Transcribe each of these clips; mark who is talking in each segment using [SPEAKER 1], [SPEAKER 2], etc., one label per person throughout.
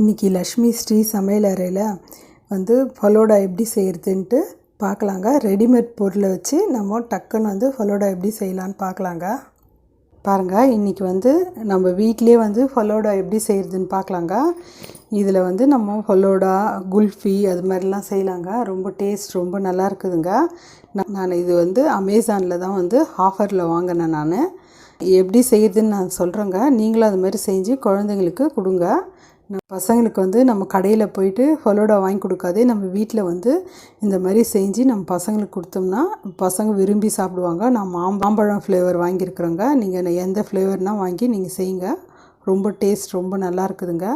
[SPEAKER 1] இன்றைக்கி லக்ஷ்மி ஸ்ரீ சமையல் அறையில் வந்து ஃபலூடா எப்படி செய்கிறதுன்ட்டு பார்க்கலாங்க. ரெடிமேட் பொருளை வச்சு நம்ம டக்குன்னு வந்து ஃபலூடா எப்படி செய்யலான்னு பார்க்கலாங்க. பாருங்கள், இன்றைக்கி வந்து நம்ம வீட்டிலே வந்து ஃபலூடா எப்படி செய்கிறதுன்னு பார்க்கலாங்க. இதில் வந்து நம்ம ஃபலூடா, குல்ஃபி அது மாதிரிலாம் செய்யலாங்க. ரொம்ப டேஸ்ட் ரொம்ப நல்லா இருக்குதுங்க. நான் இது வந்து அமேசானில் தான் வந்து ஆஃபரில் வாங்கினேன். நான் எப்படி செய்கிறதுன்னு நான் சொல்கிறேங்க. நீங்களும் அது மாதிரி செஞ்சு குழந்தைங்களுக்கு கொடுங்க. பசங்களுக்கு வந்து நம்ம கடையில் போயிட்டு ஃபலூடா வாங்கி கொடுக்காதே, நம்ம வீட்டில் வந்து இந்த மாதிரி செஞ்சு நம்ம பசங்களுக்கு கொடுத்தோம்னா பசங்க விரும்பி சாப்பிடுவாங்க. நான் மாம்பழம் ஃப்ளேவர் வாங்கியிருக்கிறேங்க. நீங்கள் எந்த ஃப்ளேவர்னால் வாங்கி நீங்கள் செய்யுங்க. ரொம்ப டேஸ்ட் ரொம்ப நல்லா இருக்குதுங்க.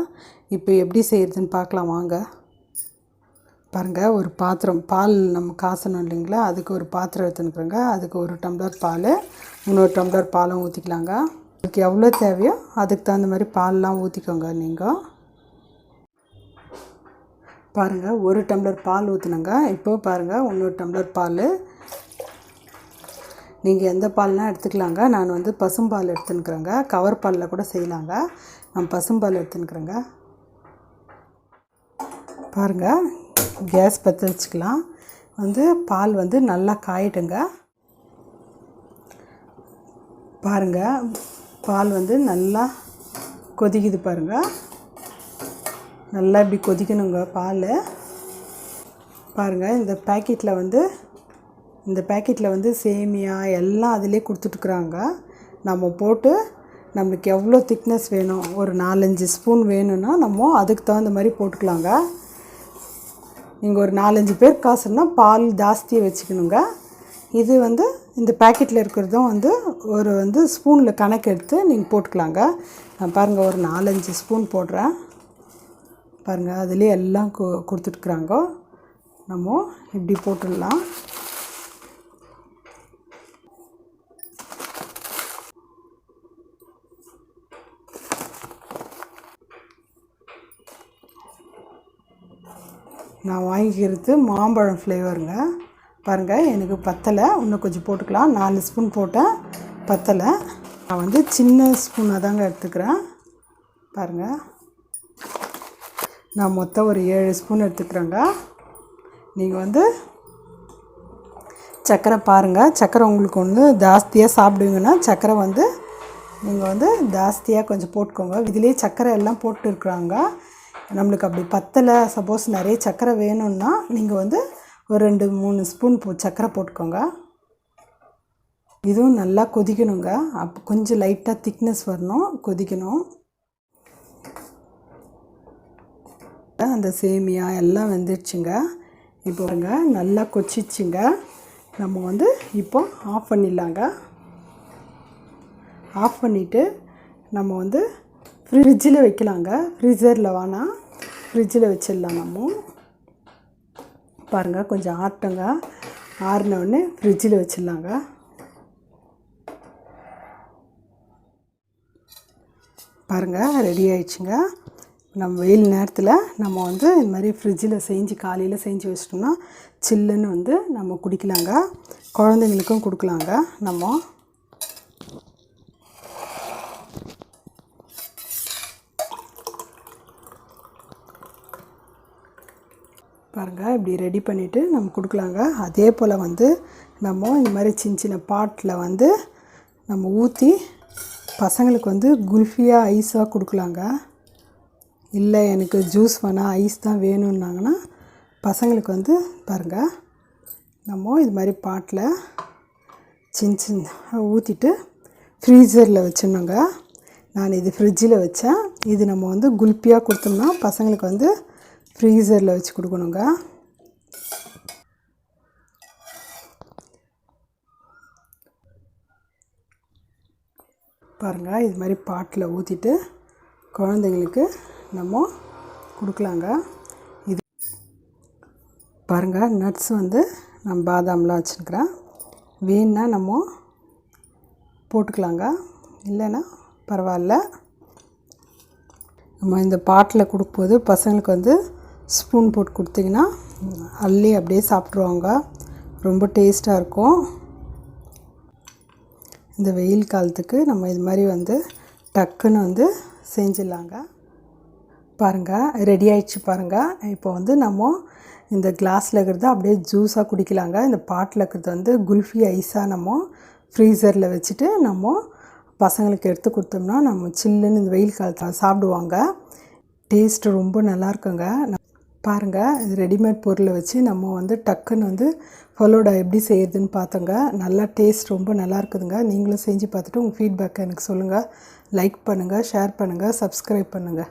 [SPEAKER 1] இப்போ எப்படி செய்கிறதுன்னு பார்க்கலாம் வாங்க. பாருங்கள், ஒரு பாத்திரம் பால் நம்ம காசணும் இல்லைங்களா, அதுக்கு ஒரு பாத்திரம் எடுத்துனுக்குறேங்க. அதுக்கு 1 டம்ளர் பால், இன்னொரு டம்ளர் பாலும் ஊற்றிக்கலாங்க. அதுக்கு எவ்வளோ தேவையோ அதுக்கு தகுந்த மாதிரி பால்லாம் ஊற்றிக்கோங்க. நீங்கள் பாருங்கள், 1 டம்ளர் பால் ஊற்றுனங்க. இப்போது பாருங்கள், இன்னொரு டம்ளர் பால். நீங்கள் எந்த பால்னால் எடுத்துக்கலாங்க. நான் வந்து பசும்பால் எடுத்துன்னுக்குறேங்க. கவர் பாலில் கூட செய்யலாங்க. நான் பசும்பால் எடுத்துன்னுக்குறேங்க. பாருங்கள், கேஸ் பற்ற வச்சுக்கலாம். வந்து பால் வந்து நல்லா காயிட்டுங்க. பாருங்கள், பால் வந்து நல்லா கொதிக்குது பாருங்கள். நல்லா இப்படி கொதிக்கணுங்க பால். பாருங்கள், இந்த பேக்கெட்டில் வந்து சேமியா எல்லாம் அதிலே கொடுத்துட்டுக்குறாங்க. நம்ம போட்டு நம்மளுக்கு எவ்வளோ திக்னஸ் வேணும், ஒரு 4-5 ஸ்பூன் வேணும்னா நம்ம அதுக்கு தகுந்த மாதிரி போட்டுக்கலாங்க. நீங்கள் ஒரு 4-5 பேர் காசுன்னா பால் ஜாஸ்தியாக வச்சுக்கணுங்க. இது வந்து இந்த பேக்கெட்டில் இருக்கிறதும் வந்து ஸ்பூனில் கணக்கு எடுத்து நீங்கள் போட்டுக்கலாங்க. நான் பாருங்கள், ஒரு 4-5 ஸ்பூன் போடுறேன். பாருங்கள், அதிலே எல்லாம் கொடுத்துட்டுக்குறாங்க. நம்ம இப்படி போட்டுடலாம். நான் வாங்கிக்கிறது மாம்பழம் ஃப்ளேவருங்க. பாருங்கள், எனக்கு பத்தலை, இன்னும் கொஞ்சம் போட்டுக்கலாம். 4 ஸ்பூன் போட்டேன், பத்தலை. நான் வந்து சின்ன ஸ்பூனாக தாங்க எடுத்துக்கிறேன். பாருங்கள், நான் மொத்தம் ஒரு 7 ஸ்பூன் எடுத்துக்கிறேங்க. நீங்கள் வந்து சர்க்கரை பாருங்கள், சர்க்கரை உங்களுக்கு ஒன்று ஜாஸ்தியாக சாப்பிடுவீங்கன்னா சர்க்கரை வந்து நீங்கள் வந்து ஜாஸ்தியாக கொஞ்சம் போட்டுக்கோங்க. இதிலே சர்க்கரை எல்லாம் போட்டு இருக்கிறாங்க. நம்மளுக்கு அப்படி பத்தலை, சப்போஸ் நிறைய சர்க்கரை வேணும்னா நீங்கள் வந்து ஒரு 2-3 ஸ்பூன் சர்க்கரை போட்டுக்கோங்க. இதுவும் நல்லா கொதிக்கணுங்க. அப்போ கொஞ்சம் லைட்டாக திக்னஸ் வரணும், கொதிக்கணும். அந்த சேமியா எல்லாம் வெந்துடுச்சுங்க. இப்போ நல்லா கொச்சிச்சுங்க. நம்ம வந்து இப்போ ஆஃப் பண்ணிடலாங்க. ஆஃப் பண்ணிவிட்டு நம்ம வந்து ஃப்ரிட்ஜில் வைக்கலாங்க. ஃப்ரீசரில் வேணாம், ஃப்ரிட்ஜில் வச்சிடலாம். நம்ம பாருங்கள், கொஞ்சம் ஆட்டங்க. ஆறினோடனே ஃப்ரிட்ஜில் வச்சிடலாங்க. பாருங்கள், ரெடி ஆயிடுச்சுங்க. நம்ம வெயில் நேரத்தில் நம்ம வந்து இது மாதிரி ஃப்ரிட்ஜில் காலையில் செஞ்சு வச்சிட்டோம்னா சில்லுன்னு வந்து நம்ம குடிக்கலாங்க. குழந்தைங்களுக்கும் கொடுக்கலாங்க. நம்ம பாருங்கள், இப்படி ரெடி பண்ணிவிட்டு நம்ம கொடுக்கலாங்க. அதே போல் வந்து நம்ம இந்த மாதிரி சின்ன பாட்டில் வந்து நம்ம ஊற்றி பசங்களுக்கு வந்து குல்ஃபியாக ஐஸாக கொடுக்கலாங்க. இல்லை எனக்கு ஜூஸ் வேணாம், ஐஸ் தான் வேணும்னாங்கன்னா பசங்களுக்கு வந்து பாருங்கள், நம்ம இது மாதிரி பாட்டில் சின்ன ஊற்றிட்டு ஃப்ரீசரில் வச்சிடணுங்க. நான் இது ஃப்ரிட்ஜில் வச்சேன். இது நம்ம வந்து குல்ஃபியாக கொடுத்தோம்னா பசங்களுக்கு வந்து ஃப்ரீசரில் வச்சு கொடுக்கணுங்க. பாருங்கள், இது மாதிரி பாட்டில் ஊற்றிட்டு குழந்தைங்களுக்கு நம்ம கொடுக்கலாங்க. இது பாருங்கள், நட்ஸ் வந்து நான் பாதாம்லாம் வச்சுருக்கிறேன். வேணுன்னா நம்ம போட்டுக்கலாங்க, இல்லைன்னா பரவாயில்ல. நம்ம இந்த பாட்டில் கொடுக்கும்போது பசங்களுக்கு வந்து ஸ்பூன் போட்டு கொடுத்திங்கன்னா அள்ளி அப்படியே சாப்பிட்ருவாங்க. ரொம்ப டேஸ்ட்டாக இருக்கும். இந்த வெயில் காலத்துக்கு நம்ம இது மாதிரி வந்து டக்குன்னு வந்து செஞ்சிடலாங்க. பாருங்கள் ரெடி ஆயிடுச்சு பாருங்கள். இப்போ வந்து நம்ம இந்த கிளாஸில் இருக்கிறத அப்படியே ஜூஸாக குடிக்கலாங்க. இந்த பாட்டில் இருக்கிறது வந்து குல்ஃபி ஐஸாக நம்ம ஃப்ரீசரில் வச்சுட்டு நம்ம பசங்களுக்கு எடுத்து கொடுத்தோம்னா நம்ம சில்லுன்னு இந்த வெயில் காலத்தில் சாப்பிடுவாங்க. டேஸ்ட்டு ரொம்ப நல்லாயிருக்குங்க. பாருங்கள் இது ரெடிமேட் பொருளை வச்சு நம்ம வந்து டக்குன்னு வந்து ஃபலூடா எப்படி செய்கிறதுன்னு பார்த்தோங்க. நல்லா டேஸ்ட் ரொம்ப நல்லா இருக்குதுங்க. நீங்களும் செஞ்சு பார்த்துட்டு உங்கள் ஃபீட்பேக்கை எனக்கு சொல்லுங்கள். லைக் பண்ணுங்கள், ஷேர் பண்ணுங்கள், சப்ஸ்கிரைப் பண்ணுங்கள்.